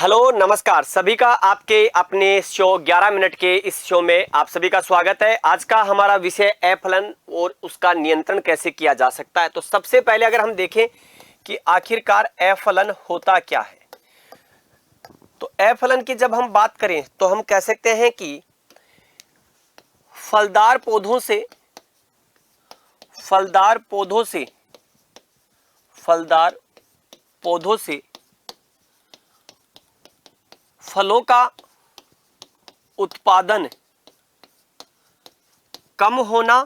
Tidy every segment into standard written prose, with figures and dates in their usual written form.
Hello नमस्कार सभी का आपके अपने शो 11 मिनट के इस शो में आप सभी का स्वागत है। आज का हमारा विषय अफलन और उसका नियंत्रण कैसे किया जा सकता है। तो सबसे पहले अगर हम देखें कि आखिरकार अफलन होता क्या है, तो अफलन की जब हम बात करें तो हम कह सकते हैं कि फलदार पौधों से फलों का उत्पादन कम होना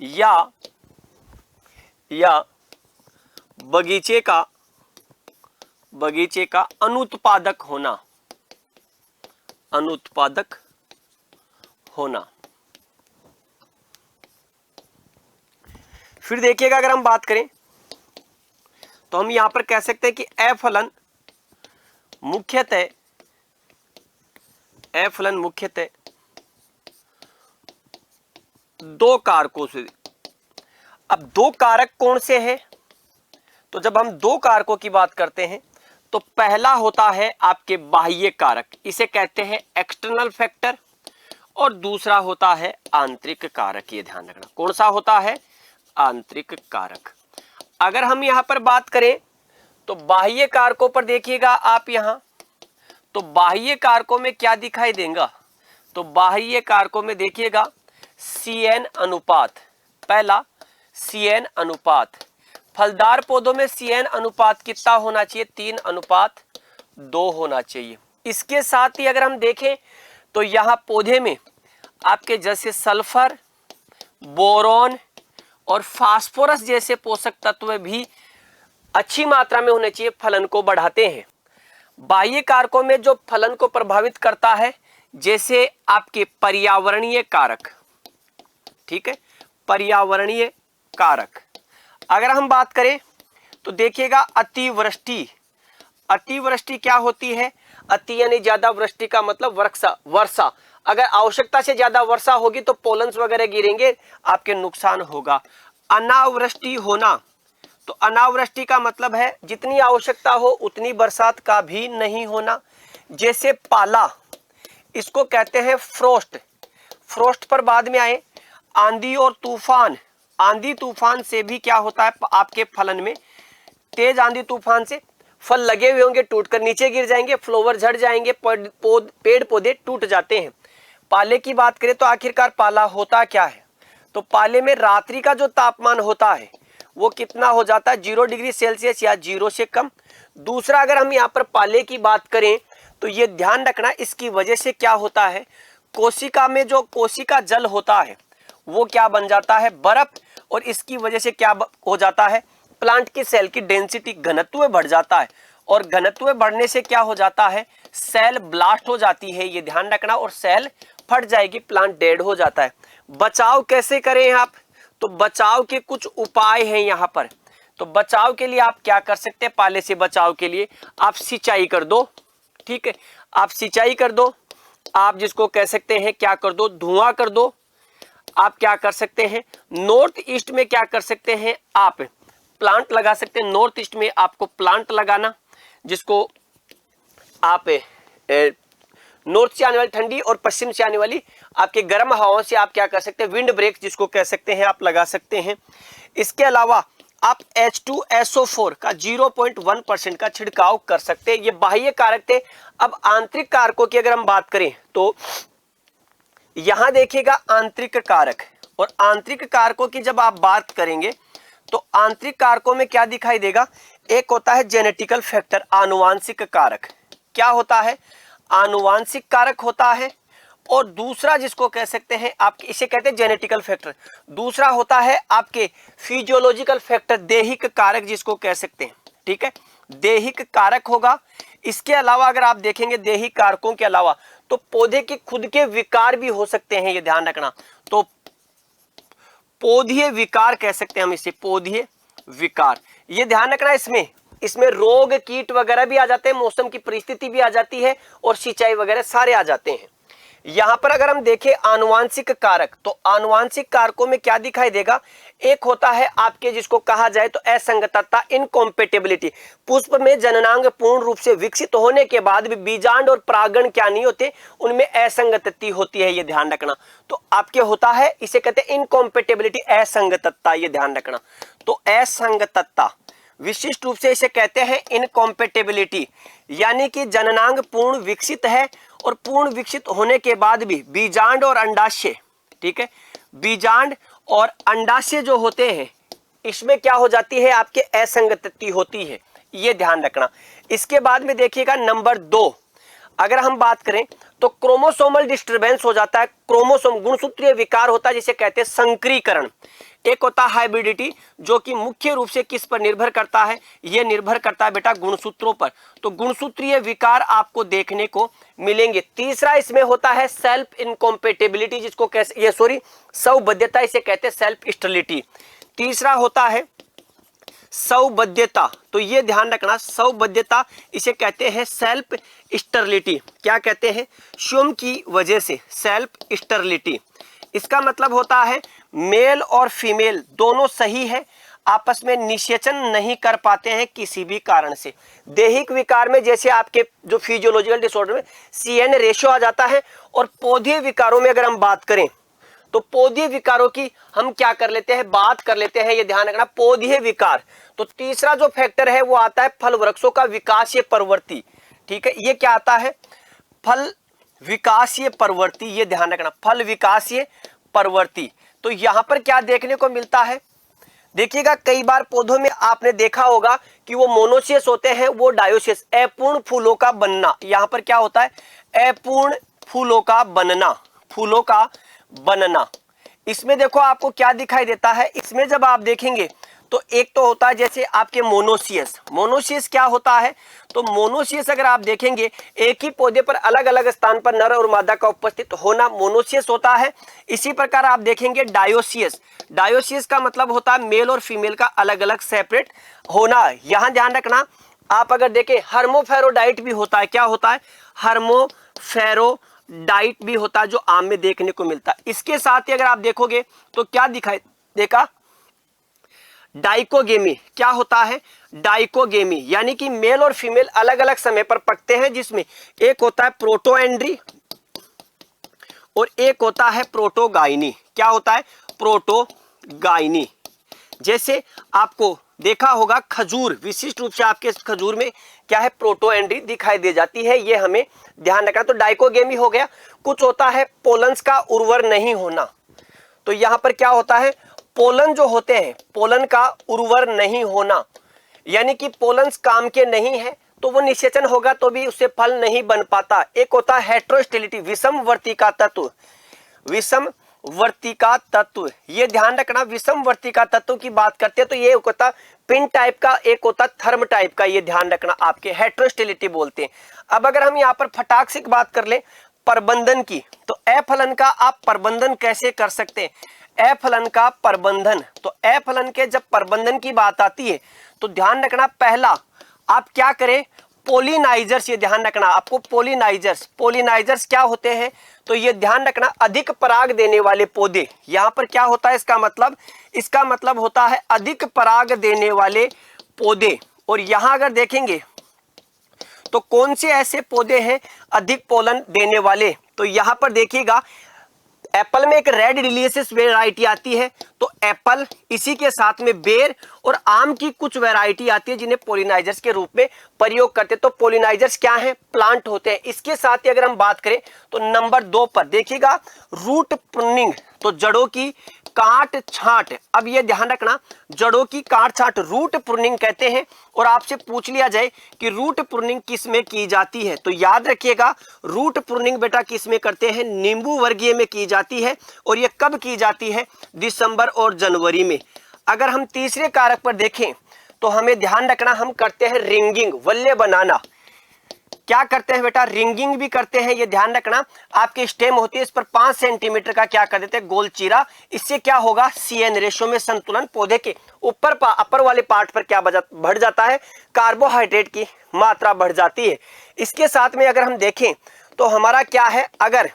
या बगीचे का अनुत्पादक होना। फिर देखिएगा, अगर हम बात करें तो हम यहां पर कह सकते हैं कि अफलन मुख्यतः दो कारकों से। अब दो कारक कौन से हैं? तो जब हम दो कारकों की बात करते हैं तो पहला होता है आपके बाह्य कारक, इसे कहते हैं एक्सटर्नल फैक्टर, और दूसरा होता है आंतरिक कारक। ये ध्यान रखना, कौन सा होता है? आंतरिक कारक। अगर हम यहां पर बात करें तो बाह्य कारकों पर देखिएगा आप यहां, तो बाह्य कारकों में क्या दिखाई देगा? तो बाह्य कारकों में देखिएगा CN अनुपात, पहला CN अनुपात। फलदार पौधों में CN अनुपात कितना होना चाहिए? 3:2 होना चाहिए। इसके साथ ही अगर हम देखें तो यहां पौधे में आपके जैसे सल्फर, बोरॉन और फास्फोरस जैसे पोषक तत्व भी अच्छी मात्रा में होने चाहिए, फलन को बढ़ाते हैं। बाह्य कारकों में जो फलन को प्रभावित करता है, जैसे आपके पर्यावरणीय कारक, ठीक है, पर्यावरणीय कारक। अगर हम बात करें तो देखिएगा अतिवृष्टि क्या होती है? अति यानी ज्यादा, वृष्टि का मतलब वर्षा। अगर आवश्यकता से ज्यादा वर्षा होगी तो पोलन्स वगैरह गिरेंगे, आपके नुकसान होगा। अनावृष्टि होना, तो अनावृष्टि का मतलब है जितनी आवश्यकता हो उतनी बरसात का भी नहीं होना। जैसे पाला, इसको कहते हैं फ्रोस्ट पर बाद में आए। आंधी और तूफान, आंधी तूफान से भी क्या होता है आपके फलन में? तेज आंधी तूफान से फल लगे हुए होंगे, टूटकर नीचे गिर जाएंगे, फ्लावर झड़ जाएंगे, पेड़ पौधे टूट जाते हैं। पाले की बात करें तो आखिरकार पाला होता क्या है? तो पाले में रात्रि का जो तापमान होता है वो कितना हो जाता है? 0 डिग्री सेल्सियस या 0 से कम। दूसरा, अगर हम यहाँ पर पाले की बात करें तो ये ध्यान रखना, इसकी वजह से क्या होता है, कोशिका में जो कोशिका जल होता है वो क्या बन जाता है? बर्फ। और इसकी वजह से क्या हो जाता है? प्लांट की सेल की डेंसिटी, घनत्व बढ़ जाता है, और घनत्व बढ़ने से क्या हो जाता है? सेल ब्लास्ट हो जाती है, ये ध्यान रखना, और सेल फट जाएगी, प्लांट डेड हो जाता है। बचाव कैसे करें आप? तो बचाव के कुछ उपाय हैं यहाँ पर। तो बचाव के लिए आप क्या कर सकते हैं? पाले से बचाव के लिए आप सिंचाई कर दो, ठीक है, आप सिंचाई कर दो। आप जिसको कह सकते हैं क्या कर दो? धुआं कर दो। आप क्या कर सकते हैं? नॉर्थ ईस्ट में क्या कर सकते हैं? आप प्लांट लगा सकते हैं। नॉर्थ ईस्ट में आपको प्लांट लगाना, जिसको आप नॉर्थ से आने वाली ठंडी और पश्चिम से आने वाली आपके गर्म हवाओं से आप क्या कर सकते हैं? विंड ब्रेक जिसको कह सकते हैं, आप लगा सकते हैं। इसके अलावा आप H2SO4 का 0.1% का छिड़काव कर सकते हैं। ये बाह्य कारक थे। अब आंतरिक कारकों की अगर हम बात करें तो यहां देखिएगा आंतरिक कारक, और आंतरिक कारकों की जब आप बात करेंगे तो आंतरिक कारकों में क्या दिखाई देगा? एक होता है जेनेटिकल फैक्टर, आनुवांशिक कारक। क्या होता है? आनुवांशिक कारक होता है। और दूसरा जिसको कह सकते हैं आप, इसे कहते हैं जेनेटिकल फैक्टर। दूसरा होता है आपके फिजियोलॉजिकल फैक्टर, दैहिक कारक जिसको कह सकते हैं, ठीक है, दैहिक कारक होगा। इसके अलावा अगर आप देखेंगे दैहिक कारकों के अलावा तो पौधे के खुद के विकार भी हो सकते हैं, ये ध्यान रखना। तो पौधीय विकार कह सकते हैं हम इसे, पौधीय विकार, ये ध्यान रखना। इसमें रोग कीट वगैरह भी आ जाते हैं, मौसम की परिस्थिति भी आ जाती है, और सिंचाई वगैरह सारे आ जाते हैं। यहां पर अगर हम देखें आनुवांशिक कारक, तो आनुवांशिक कारकों में क्या दिखाई देगा, एक होता है आपके जिसको कहा जाए तो असंगतता, इनकॉम्पेटिबिलिटी। पुष्प में जननांग पूर्ण रूप से विकसित होने के बाद भी बीजांड और परागण क्या नहीं होते, उनमें असंगति होती है, ये ध्यान रखना। तो आपके होता है, इसे कहते हैं इनकॉम्पेटिबिलिटी, असंगतता, ये ध्यान रखना। तो असंगतता विशिष्ट रूप से इसे कहते हैं इनकॉम्पेटिबिलिटी, यानी कि जननांग पूर्ण विकसित है और पूर्ण विकसित होने के बाद भी बीजांड और अंडाशय, ठीक है, बीजांड और अंडाशय जो होते हैं इसमें क्या हो जाती है, आपके असंगति होती है, ये ध्यान रखना। इसके बाद में देखिएगा नंबर 2, अगर हम बात करें तो क्रोमोसोमल डिस्टरबेंस हो जाता है, क्रोमोसोम गुणसूत्रीय विकार होता है जिसे कहते हैं संकरीकरण। एक होता है हाइब्रिडिटी, जो कि मुख्य रूप से किस पर निर्भर करता है, यह निर्भर करता है बेटा गुणसूत्रों पर। तो गुणसूत्रीय विकार आपको देखने को मिलेंगे। तीसरा इसमें होता है सेल्फ इनकॉम्पेटिबिलिटी, जिसको ये सौबद्धता, इसे कहते हैं सेल्फ स्टेरिलिटी। तीसरा होता है सौबद्धता, तो ये ध्यान रखना, सौबद्धता इसे कहते हैं सेल्फ स्टेरिलिटी। क्या कहते हैं, स्वयं की वजह से, सेल्फ स्टेरिलिटी। इसका मतलब होता है मेल और फीमेल दोनों सही है, आपस में निषेचन नहीं कर पाते हैं किसी भी कारण से। दैहिक विकार में जैसे आपके जो फिजियोलॉजिकल डिसऑर्डर में CN रेशियो आ जाता है, और पौधे विकारों में अगर हम बात करें तो पौधे विकारों की हम क्या कर लेते हैं, बात कर लेते हैं, ये ध्यान रखना, पौधे विकार। तो तीसरा जो फैक्टर है वो आता है फल वृक्षों का विकासीय प्रवृत्ति, ठीक है, ये क्या आता है, फल विकासीय प्रवृत्ति, ये ध्यान रखना, फल विकासीय प्रवृत्ति। तो यहां पर क्या देखने को मिलता है, देखिएगा कई बार पौधों में आपने देखा होगा कि वो मोनोसियस होते हैं, वो डायोसियस, अपूर्ण फूलों का बनना। यहां पर क्या होता है, अपूर्ण फूलों का बनना, फूलों का बनना। इसमें देखो आपको क्या दिखाई देता है, इसमें जब आप देखेंगे तो एक तो होता है जैसे आपके मोनोसियस। मोनोसियस क्या होता है, तो मोनोसियस अगर आप देखेंगे एक ही पौधे पर अलग अलग स्थान पर नर और मादा का उपस्थित होना मोनोसियस होता है। इसी प्रकार आप देखेंगे डायोसियस, डायोसियस का मतलब होता है मेल और फीमेल का अलग अलग सेपरेट होना। यहां ध्यान रखना, आप अगर देखें हर्मोफेरोडाइट भी होता है, क्या होता है, हर्मोफेरोडाइट भी होता है, जो आम में देखने को मिलता है। इसके साथ ही अगर आप देखोगे तो क्या दिखाई देगा, डाइकोगेमी। क्या होता है, डाइकोगेमी, यानी कि मेल और फीमेल अलग अलग समय पर पकते हैं, जिसमें एक होता है प्रोटोएंड्री और एक होता है प्रोटोगाइनी। क्या होता है, प्रोटोगाइनी। जैसे आपको देखा होगा खजूर, विशिष्ट रूप से आपके खजूर में क्या है, प्रोटोएंड्री दिखाई दे जाती है, ये हमें ध्यान रखना। तो डाइकोगेमी हो गया। कुछ होता है पोलन्स का उर्वर नहीं होना, तो यहां पर क्या होता है, पोलन जो होते हैं, पोलन का उर्वर नहीं होना, यानी कि पोलन्स काम के नहीं है तो वो निषेचन होगा तो भी उससे फल नहीं बन पाता। एक होता है हेट्रोस्टेलिटी, विषमवर्तिका तत्व, विषमवर्तिका तत्व, ये ध्यान रखना। विषमवर्तिका तत्व की बात करते हैं तो ये होता पिन टाइप का, एक होता थर्म टाइप का, ये ध्यान रखना, आपके हेट्रोस्टेलिटी बोलते हैं। अब अगर हम यहाँ पर फटाक से बात कर ले प्रबंधन की, तो अफलन का आप प्रबंधन कैसे कर सकते हैं, अफलन का प्रबंधन। तो अफलन के जब प्रबंधन की बात आती है तो ध्यान रखना, पहला आप क्या करें, पोलिनाइजर्स, ये ध्यान रखना आपको, पोलिनाइजर्स। पोलिनाइजर्स क्या होते हैं, तो ये ध्यान रखना अधिक पराग देने वाले पौधे। यहां पर क्या होता है, इसका मतलब होता है अधिक पराग देने वाले पौधे। और यहां अगर देखेंगे तो कौन से ऐसे पौधे हैं अधिक पोलन देने वाले, तो यहां पर देखिएगा एप्पल में एक रेड डिलीशियस वैरायटी आती है, तो एप्पल, इसी के साथ में बेर और आम की कुछ वैरायटी आती है जिन्हें पोलिनाइजर्स के रूप में प्रयोग करते हैं। तो पोलिनाइजर्स क्या हैं, प्लांट होते हैं। इसके साथ ही अगर हम बात करें तो नंबर 2 पर देखिएगा रूट प्रूनिंग, तो जड़ों की काट छांट। अब ये ध्यान रखना, जड़ों की काट छांट रूट प्रूनिंग कहते हैं। और आपसे पूछ लिया जाए कि रूट प्रूनिंग किस में की जाती है, तो याद रखिएगा रूट प्रूनिंग बेटा किस में करते हैं, नींबू वर्गीय में की जाती है। और ये कब की जाती है, दिसंबर और जनवरी में। अगर हम तीसरे कारक पर देखें तो हमें ध्यान रखना, हम करते हैं रिंगिंग, वल्ले बनाना। क्या करते हैं बेटा, रिंगिंग भी करते हैं, ये ध्यान रखना। आपकी स्टेम होती है, इस पर 5 सेंटीमीटर का क्या कर देते हैं, गोल चीरा। इससे क्या होगा, CN रेशियो में संतुलन, पौधे के ऊपर अपर वाले पार्ट पर क्या बढ़ जाता है, कार्बोहाइड्रेट की मात्रा बढ़ जाती है। इसके साथ में अगर हम देखें तो हमारा क्या है, अगर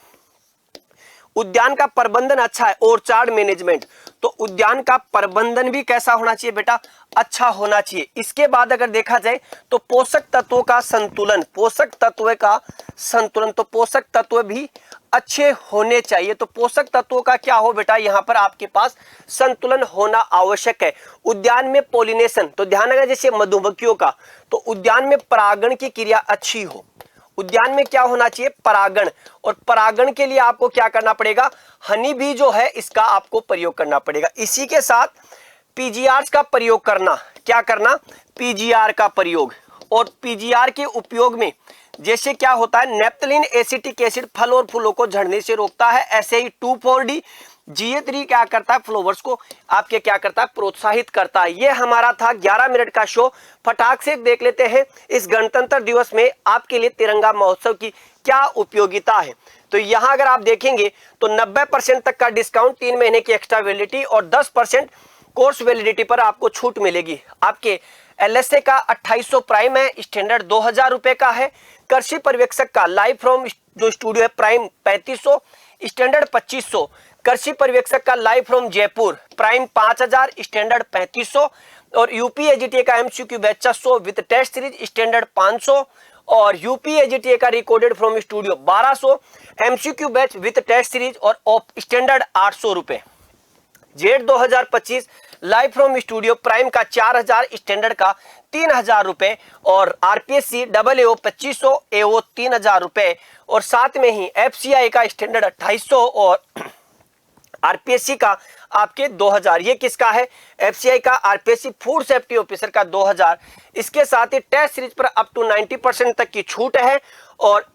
उद्यान का प्रबंधन अच्छा है, ऑर्चार्ड मैनेजमेंट, तो उद्यान का प्रबंधन भी कैसा होना चाहिए बेटा, अच्छा होना चाहिए। इसके बाद अगर देखा जाए तो पोषक तत्वों का संतुलन, पोषक तत्व का संतुलन, तो पोषक तत्व भी अच्छे होने चाहिए। तो पोषक तत्वों का क्या हो बेटा, यहां पर आपके पास संतुलन होना आवश्यक है। उद्यान में पोलिनेशन, तो ध्यान रखना जैसे मधुमक्खियों का, तो उद्यान में परागण की क्रिया अच्छी हो। उद्यान में क्या होना चाहिए, परागण, और परागण के लिए आपको क्या करना पड़ेगा, हनी भी जो है इसका आपको प्रयोग करना पड़ेगा। इसी के साथ पीजीआर का प्रयोग करना, क्या करना, पीजीआर का प्रयोग। और पीजीआर के उपयोग में जैसे क्या होता है, नेप्थलीन एसिटिक एसिड फल और फूलों को झड़ने से रोकता है, ऐसे ही 2,4-D GA3 क्या करता है, फ्लावर्स को आपके क्या करता है, प्रोत्साहित करता है। ये हमारा था 11 मिनट का शो। फटाक से देख लेते हैं इस गणतंत्र दिवस में आपके लिए तिरंगा महोत्सव की क्या उपयोगिता है। तो यहाँ अगर आप देखेंगे तो 90% तक का डिस्काउंट, 3 महीने की एक्स्ट्रा वैलिडिटी और 10% कोर्स वैलिडिटी पर आपको छूट मिलेगी। आपके LSA का 2800 प्राइम है, स्टैंडर्ड 2000 रुपए का है। कृषि पर्यवेक्षक का लाइव फ्रॉम जो स्टूडियो है प्राइम 3500, स्टैंडर्ड 2500। कृषि पर्यवेक्षक का live from Jaipur prime 5000, standard 3500। और यूपी एजीटीए का MCQ batch 600 with test series, standard 500। और यूपी एजीटीए का recorded from studio 1200, MCQ batch with test series और स्टैंडर्ड 800 रुपए। Z 2025 live from studio prime का 4000, स्टैंडर्ड का 3000 रुपए। और आरपीएससी AAO 2500, AO 3000 रुपए। और साथ में ही FCI का स्टैंडर्ड 2800 और आरपीएससी का आपके 2000। ये किसका है, FCI का, आरपीएससी फूड सेफ्टी ऑफिसर का 2000। इसके साथ ही टेस्ट सीरीज पर अप टू 90% तक की छूट है। और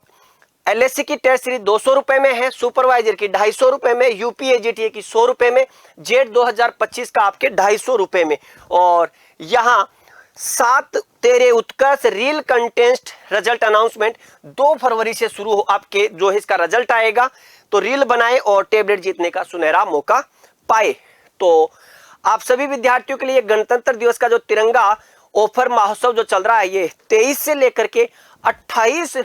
LSC की टेस्ट सीरीज 200 रुपए में है, सुपरवाइजर की 250 रुपए में, यूपी एजीटीए की 100 रुपए में, जेड 2025 का आपके 250 रुपए में। और यहाँ 7 तेरे उत्कर्ष रील कंटेस्ट रिजल्ट अनाउंसमेंट 2 फरवरी से शुरू हो, आपके जो है इसका रिजल्ट आएगा। तो रील बनाए और टेबलेट जीतने का सुनहरा मौका पाए। तो आप सभी विद्यार्थियों के लिए गणतंत्र दिवस का जो तिरंगा ऑफर महोत्सव जो चल रहा है, ये 23 से लेकर के 28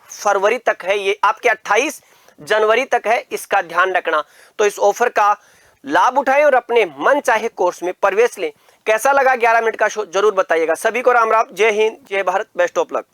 फरवरी तक है, ये आपके 28 जनवरी तक है, इसका ध्यान रखना। तो इस ऑफर का लाभ उठाएं और अपने मन चाहे कोर्स में प्रवेश लें। कैसा लगा 11 मिनट का शो जरूर बताइएगा। सभी को राम राम, जय हिंद, जय भारत, बेस्ट ऑफ लक।